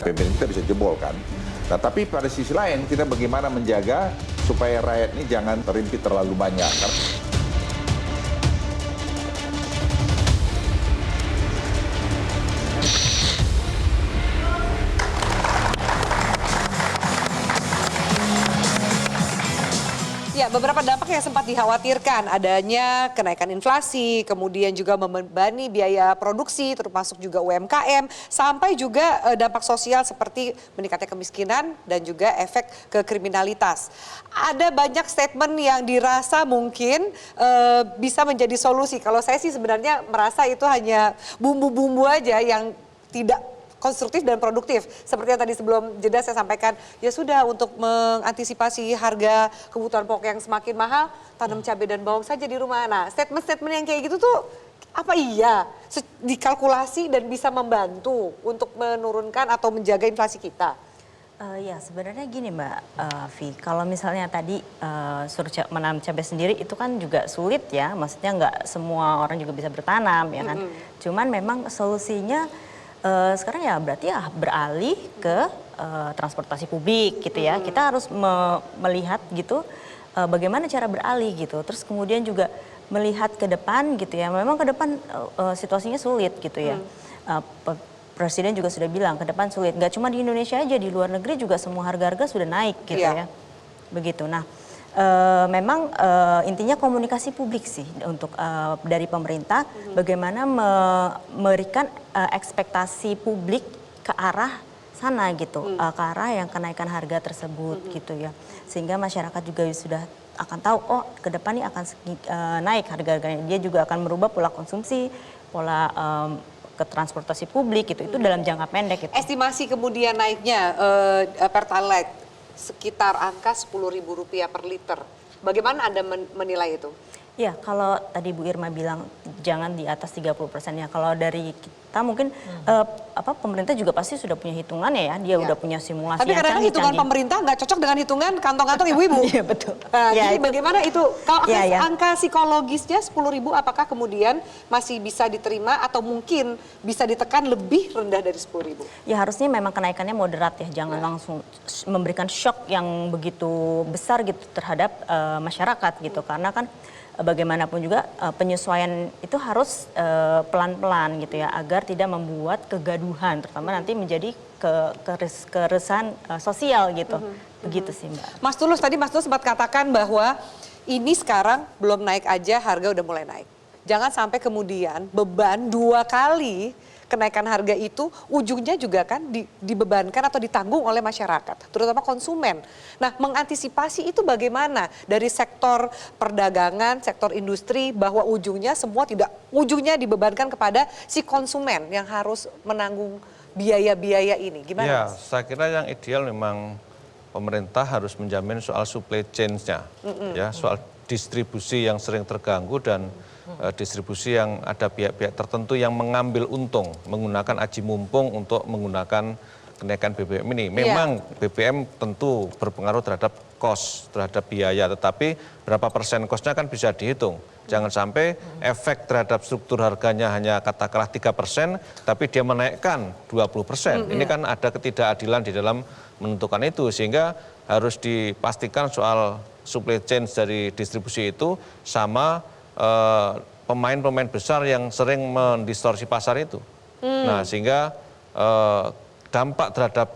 APBN kita bisa jebol kan. Nah, tapi pada sisi lain kita bagaimana menjaga supaya rakyat ini jangan terimpit terlalu banyak. Ya, beberapa dampak yang sempat dikhawatirkan adanya kenaikan inflasi, kemudian juga membebani biaya produksi, termasuk juga UMKM, sampai juga dampak sosial seperti meningkatnya kemiskinan dan juga efek ke kriminalitas. Ada banyak statement yang dirasa mungkin bisa menjadi solusi. Kalau saya sih sebenarnya merasa itu hanya bumbu-bumbu aja yang tidak konstruktif dan produktif. Seperti yang tadi sebelum jeda saya sampaikan, ya sudah untuk mengantisipasi harga kebutuhan pokok yang semakin mahal, tanam cabai dan bawang saja di rumah. Nah, statement-statement yang kayak gitu tuh apa iya dikalkulasi dan bisa membantu untuk menurunkan atau menjaga inflasi kita? Ya sebenarnya gini Mbak Vi, kalau misalnya tadi suruh menanam cabai sendiri itu kan juga sulit ya, maksudnya nggak semua orang juga bisa bertanam ya kan. Cuman memang solusinya sekarang ya berarti ya beralih ke transportasi publik gitu ya. Kita harus melihat gitu bagaimana cara beralih gitu. Terus kemudian juga melihat ke depan gitu ya. Memang ke depan situasinya sulit gitu ya. Presiden juga sudah bilang ke depan sulit. Nggak cuma di Indonesia aja, di luar negeri juga semua harga-harga sudah naik gitu ya. Begitu. Nah, memang intinya komunikasi publik sih untuk dari pemerintah bagaimana memberikan ekspektasi publik ke arah sana gitu, ke arah yang kenaikan harga tersebut gitu ya, sehingga masyarakat juga sudah akan tahu oh ke depan ini akan naik harga-harganya, dia juga akan merubah pola konsumsi, pola ke transportasi publik gitu, itu dalam jangka pendek gitu. Estimasi kemudian naiknya Pertalite sekitar angka Rp10.000 per liter. Bagaimana Anda menilai itu? Ya, kalau tadi Bu Irma bilang jangan di atas 30% ya. Kalau dari kita mungkin pemerintah juga pasti sudah punya hitungannya ya. Dia udah punya simulasi. Tapi kadang-kadang hitungan pemerintah nggak cocok dengan hitungan kantong-kantong ibu-ibu. Iya betul. Jadi bagaimana itu? Kalau angka psikologisnya 10.000 apakah kemudian masih bisa diterima atau mungkin bisa ditekan lebih rendah dari 10.000? Ya harusnya memang kenaikannya moderat ya. Jangan langsung memberikan shock yang begitu besar gitu terhadap masyarakat gitu. Karena kan bagaimanapun juga penyesuaian itu harus pelan-pelan gitu ya agar tidak membuat kegaduhan terutama nanti menjadi keresahan sosial gitu. Begitu sih Mbak. Mas Tulus tadi Mas Tulus sempat katakan bahwa ini sekarang belum naik aja harga udah mulai naik. Jangan sampai kemudian beban 2 kali kenaikan harga itu ujungnya juga kan dibebankan atau ditanggung oleh masyarakat, terutama konsumen. Nah, mengantisipasi itu bagaimana dari sektor perdagangan, sektor industri bahwa ujungnya semua ujungnya dibebankan kepada si konsumen yang harus menanggung biaya-biaya ini. Gimana? Ya, saya kira yang ideal memang pemerintah harus menjamin soal supply chain-nya, ya, soal distribusi yang sering terganggu dan distribusi yang ada pihak-pihak tertentu yang mengambil untung menggunakan aji mumpung untuk menggunakan kenaikan BBM ini. Memang BBM tentu berpengaruh terhadap cost, terhadap biaya, tetapi berapa persen cost-nya kan bisa dihitung. Jangan sampai efek terhadap struktur harganya hanya katakanlah 3%, tapi dia menaikkan 20%. Ini kan ada ketidakadilan di dalam menentukan itu, sehingga harus dipastikan soal supply chain dari distribusi itu sama pemain-pemain besar yang sering mendistorsi pasar itu. Nah, sehingga dampak terhadap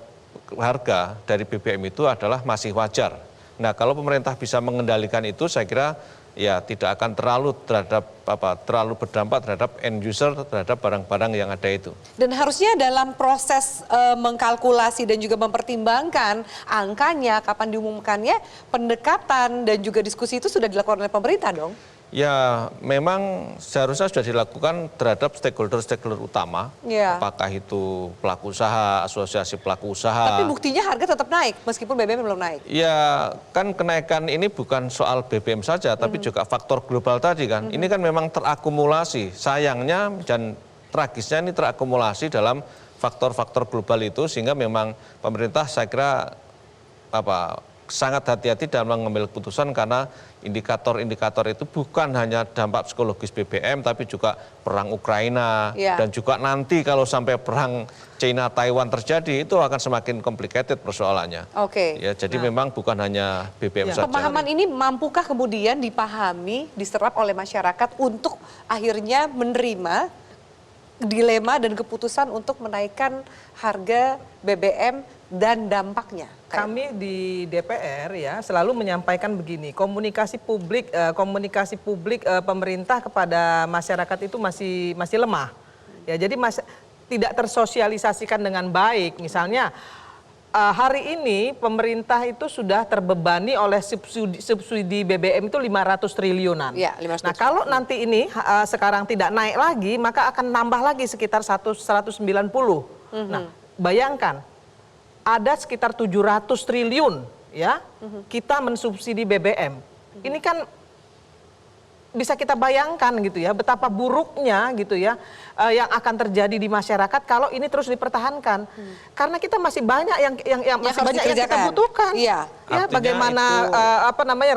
harga dari BBM itu adalah masih wajar. Nah, kalau pemerintah bisa mengendalikan itu, saya kira ya tidak akan terlalu berdampak terhadap end user, terhadap barang-barang yang ada itu. Dan harusnya dalam proses mengkalkulasi dan juga mempertimbangkan angkanya, kapan diumumkannya, pendekatan dan juga diskusi itu sudah dilakukan oleh pemerintah dong? Ya, memang seharusnya sudah dilakukan terhadap stakeholder-stakeholder utama, apakah itu pelaku usaha, asosiasi pelaku usaha. Tapi buktinya harga tetap naik meskipun BBM belum naik. Ya, kan kenaikan ini bukan soal BBM saja, tapi juga faktor global tadi kan. Ini kan memang terakumulasi, sayangnya dan tragisnya ini terakumulasi dalam faktor-faktor global itu, sehingga memang pemerintah saya kira sangat hati-hati dalam mengambil keputusan karena indikator-indikator itu bukan hanya dampak psikologis BBM tapi juga perang Ukraina dan juga nanti kalau sampai perang China Taiwan terjadi itu akan semakin complicated persoalannya. Ya, jadi memang bukan hanya BBM saja. Pemahaman ini mampukah kemudian dipahami, diserap oleh masyarakat untuk akhirnya menerima dilema dan keputusan untuk menaikkan harga BBM dan dampaknya? Kami di DPR ya selalu menyampaikan begini, komunikasi publik pemerintah kepada masyarakat itu masih lemah. Ya, jadi tidak tersosialisasikan dengan baik. Misalnya hari ini pemerintah itu sudah terbebani oleh subsidi BBM itu 500 triliunan. Ya, 500 nah, kalau nanti ini sekarang tidak naik lagi, maka akan nambah lagi sekitar 190. Nah, bayangkan ada sekitar 700 triliun ya kita mensubsidi BBM. Ini kan bisa kita bayangkan gitu ya betapa buruknya gitu ya yang akan terjadi di masyarakat kalau ini terus dipertahankan. Karena kita masih banyak yang masih banyak yang kita butuhkan. Iya. Ya, bagaimana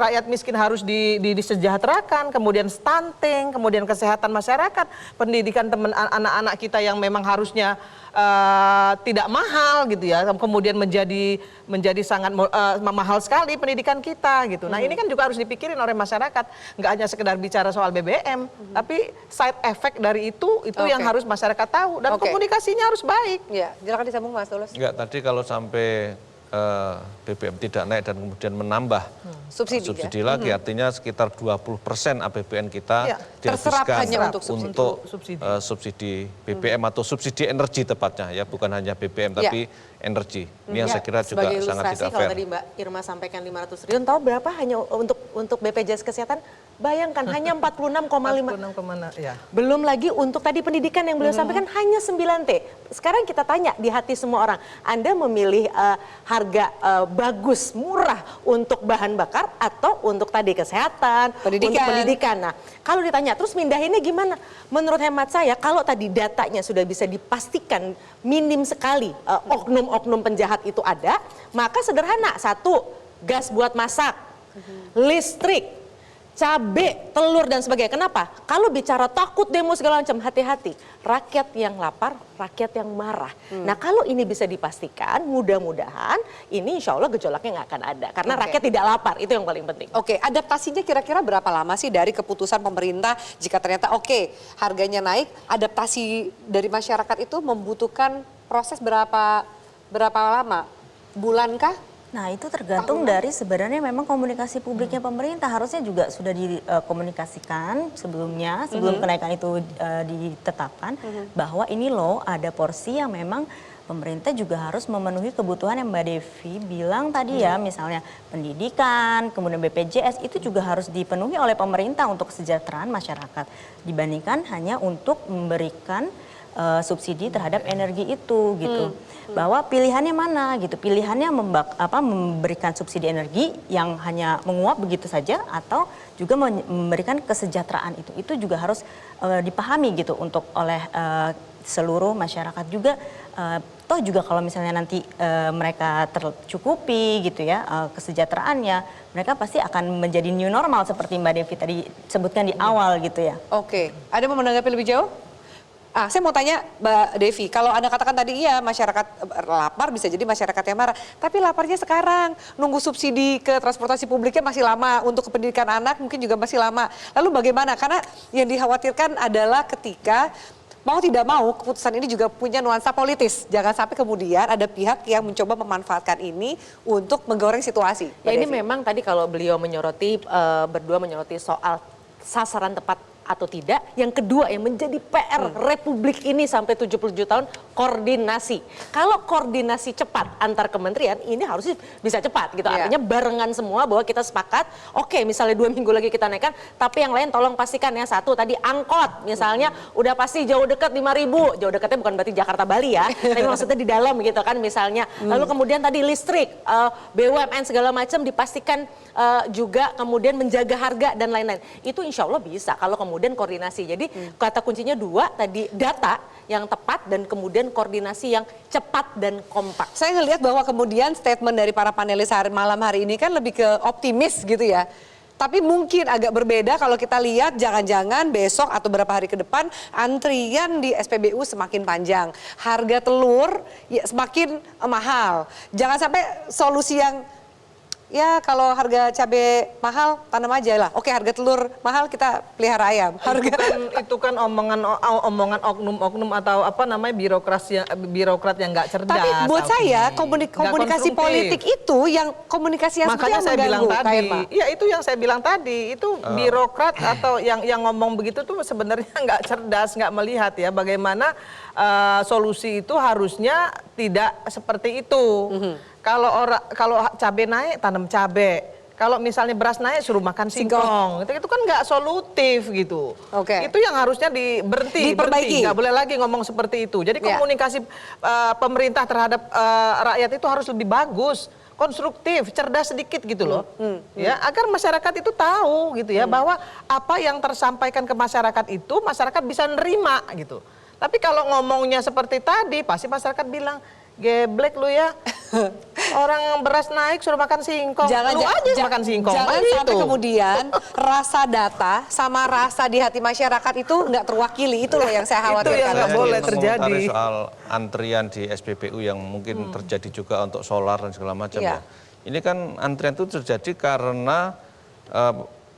rakyat miskin harus disejahterakan, kemudian stunting, kemudian kesehatan masyarakat, pendidikan anak-anak kita yang memang harusnya tidak mahal gitu ya, kemudian menjadi sangat mahal sekali pendidikan kita gitu. Nah, ini kan juga harus dipikirin oleh masyarakat, nggak hanya sekedar bicara soal BBM, tapi side effect dari itu yang harus masyarakat tahu dan komunikasinya harus baik. Ya, silakan disambung Mas Tulus. Enggak, tadi kalau sampai BBM tidak naik dan kemudian menambah subsidi lagi, artinya sekitar 20% APBN kita dihabiskan untuk subsidi BBM atau subsidi energi tepatnya ya, bukan hanya BBM tapi energi. Ini yang saya kira juga sangat tidak fair. Kalau tadi Mbak Irma sampaikan 500 triliun, tahu berapa hanya untuk BPJS Kesehatan? Bayangkan hanya 46,5. Ya. Belum lagi untuk tadi pendidikan yang beliau sampaikan hanya 9T. Sekarang kita tanya di hati semua orang, Anda memilih harga bagus, murah untuk bahan bakar atau untuk tadi kesehatan, untuk pendidikan. Nah, kalau ditanya terus mindahinnya gimana? Menurut hemat saya, kalau tadi datanya sudah bisa dipastikan minim sekali oknum-oknum penjahat itu ada, maka sederhana. Satu, gas buat masak, listrik, cabai, telur dan sebagainya. Kenapa? Kalau bicara takut demo segala macam, hati-hati. Rakyat yang lapar, rakyat yang marah. Nah, kalau ini bisa dipastikan, mudah-mudahan ini insya Allah gejolaknya nggak akan ada. Karena rakyat tidak lapar, itu yang paling penting. Adaptasinya kira-kira berapa lama sih dari keputusan pemerintah jika ternyata harganya naik, adaptasi dari masyarakat itu membutuhkan proses berapa lama? Bulankah? Nah, itu tergantung dari sebenarnya memang komunikasi publiknya pemerintah harusnya juga sudah dikomunikasikan sebelumnya, sebelum kenaikan itu ditetapkan, bahwa ini loh ada porsi yang memang pemerintah juga harus memenuhi kebutuhan yang Mbak Devi bilang tadi ya, misalnya pendidikan, kemudian BPJS itu juga harus dipenuhi oleh pemerintah untuk kesejahteraan masyarakat dibandingkan hanya untuk memberikan subsidi terhadap energi itu gitu. Bahwa pilihannya mana gitu, pilihannya memberikan subsidi energi yang hanya menguap begitu saja atau juga memberikan kesejahteraan itu juga harus dipahami gitu untuk oleh seluruh masyarakat juga. Toh juga kalau misalnya nanti mereka tercukupi gitu ya kesejahteraannya, mereka pasti akan menjadi new normal seperti Mbak Devi tadi sebutkan di awal gitu ya. Ada mau menanggapi lebih jauh? Saya mau tanya Mbak Devi, kalau Anda katakan tadi iya masyarakat lapar bisa jadi masyarakat yang marah. Tapi laparnya sekarang, nunggu subsidi ke transportasi publiknya masih lama, untuk pendidikan anak mungkin juga masih lama. Lalu bagaimana? Karena yang dikhawatirkan adalah ketika mau tidak mau keputusan ini juga punya nuansa politis. Jangan sampai kemudian ada pihak yang mencoba memanfaatkan ini untuk menggoreng situasi. Ya, ini memang tadi kalau beliau berdua menyoroti soal sasaran tepat atau tidak. Yang kedua yang menjadi PR Republik ini sampai 77 tahun, koordinasi. Kalau koordinasi cepat antar kementerian, ini harusnya bisa cepat gitu. Artinya barengan semua bahwa kita sepakat, misalnya 2 minggu lagi kita naikkan, tapi yang lain tolong pastikan ya. Satu tadi angkot misalnya udah pasti jauh dekat 5.000. Jauh dekatnya bukan berarti Jakarta Bali ya, tapi maksudnya di dalam gitu kan misalnya. Lalu kemudian tadi listrik, BUMN segala macam dipastikan juga kemudian menjaga harga dan lain-lain. Itu insya Allah bisa kalau kemudian kemudian koordinasi. Jadi kata kuncinya dua tadi, data yang tepat dan kemudian koordinasi yang cepat dan kompak. Saya ngelihat bahwa kemudian statement dari para panelis malam hari ini kan lebih ke optimis gitu ya. Tapi mungkin agak berbeda kalau kita lihat jangan-jangan besok atau beberapa hari ke depan antrian di SPBU semakin panjang. Harga telur ya semakin mahal. Jangan sampai solusi yang ya kalau harga cabai mahal tanam aja lah. Oke, harga telur mahal kita pelihara ayam. Itu kan omongan oknum-oknum atau apa namanya birokrat yang nggak cerdas. Tapi buat saya Nggak komunikasi konstruktif. politik itu yang komunikasi yang Makanya saya bilang mengganggu, tadi, Kak Irma. ya itu yang saya bilang tadi, itu birokrat atau yang ngomong begitu tuh sebenarnya nggak cerdas, nggak melihat ya bagaimana solusi itu harusnya tidak seperti itu. Kalau cabai naik tanam cabai. Kalau misalnya beras naik suruh makan singkong. Itu kan nggak solutif gitu. Oke. Itu yang harusnya Diperbaiki. nggak boleh lagi ngomong seperti itu. Jadi Ya. komunikasi pemerintah terhadap rakyat itu harus lebih bagus, konstruktif, cerdas sedikit gitu loh. Ya, agar masyarakat itu tahu gitu ya bahwa apa yang tersampaikan ke masyarakat itu masyarakat bisa nerima gitu. Tapi kalau ngomongnya seperti tadi pasti masyarakat bilang geblek lu ya. Orang beras naik suruh makan singkong. Lu aja makan singkong. Jangan gitu. sampai kemudian rasa data sama rasa di hati masyarakat itu nggak terwakili. Itu loh yang saya khawatirkan. Itu yang nggak Saya boleh ingin terjadi. mengomentari soal antrian di SPBU yang mungkin terjadi juga untuk solar dan segala macam Iya. ya. Ini kan antrian itu terjadi karena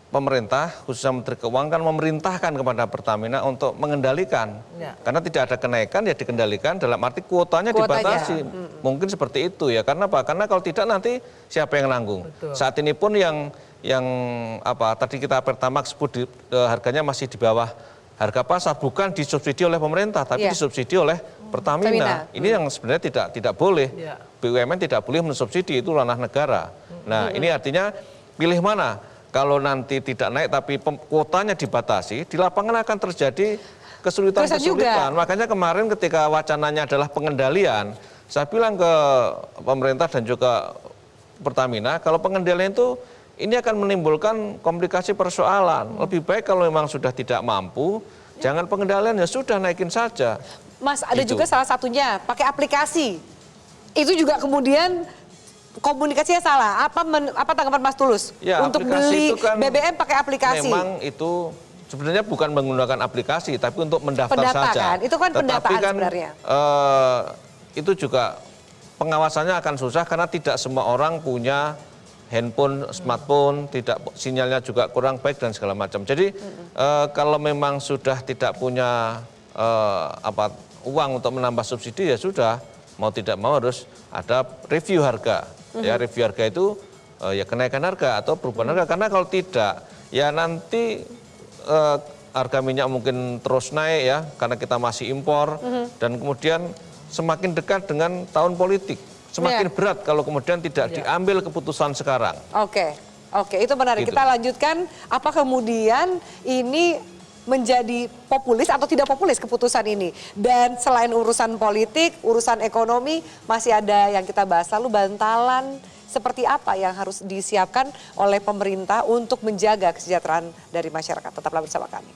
pemerintah, khususnya Menteri Keuangan kan memerintahkan kepada Pertamina untuk mengendalikan. Ya. Karena tidak ada kenaikan ya dikendalikan dalam arti kuotanya dibatasi. Mungkin seperti itu ya. Karena apa? Karena kalau tidak nanti siapa yang nanggung? Saat ini pun yang tadi kita Pertamax sebut harganya masih di bawah harga pasar, bukan disubsidi oleh pemerintah tapi Iya. disubsidi oleh Pertamina. Ini yang sebenarnya tidak boleh. Iya. BUMN tidak boleh mensubsidi, itu ranah negara. Nah, ini artinya pilih mana? Kalau nanti tidak naik tapi kuotanya dibatasi, di lapangan akan terjadi kesulitan-kesulitan. Makanya kemarin ketika wacananya adalah pengendalian, saya bilang ke pemerintah dan juga Pertamina, kalau pengendalian itu ini akan menimbulkan komplikasi persoalan. Lebih baik kalau memang sudah tidak mampu, jangan pengendalian, ya sudah naikin saja. Mas, ada Gitu. juga salah satunya pakai aplikasi. Itu juga kemudian komunikasinya salah. Apa tanggapan Mas Tulus Ya, untuk aplikasi beli itu kan BBM pakai aplikasi? Memang itu sebenarnya bukan menggunakan aplikasi, tapi untuk mendaftar Pendata saja. kan? Itu kan Tetapi pendataan kan, sebenarnya. Itu juga pengawasannya akan susah karena tidak semua orang punya handphone, smartphone, tidak sinyalnya juga kurang baik dan segala macam. Jadi kalau memang sudah tidak punya uang untuk menambah subsidi ya sudah, mau tidak mau harus ada review harga. Ya, review harga itu ya kenaikan harga atau perubahan harga, karena kalau tidak ya nanti harga minyak mungkin terus naik ya karena kita masih impor dan kemudian semakin dekat dengan tahun politik, semakin berat kalau kemudian tidak diambil keputusan sekarang. Oke, itu menarik. Gitu. Kita lanjutkan, apa kemudian ini menjadi populis atau tidak populis keputusan ini? Dan selain urusan politik, urusan ekonomi, masih ada yang kita bahas. Lalu bantalan seperti apa yang harus disiapkan oleh pemerintah untuk menjaga kesejahteraan dari masyarakat? Tetaplah bersama kami.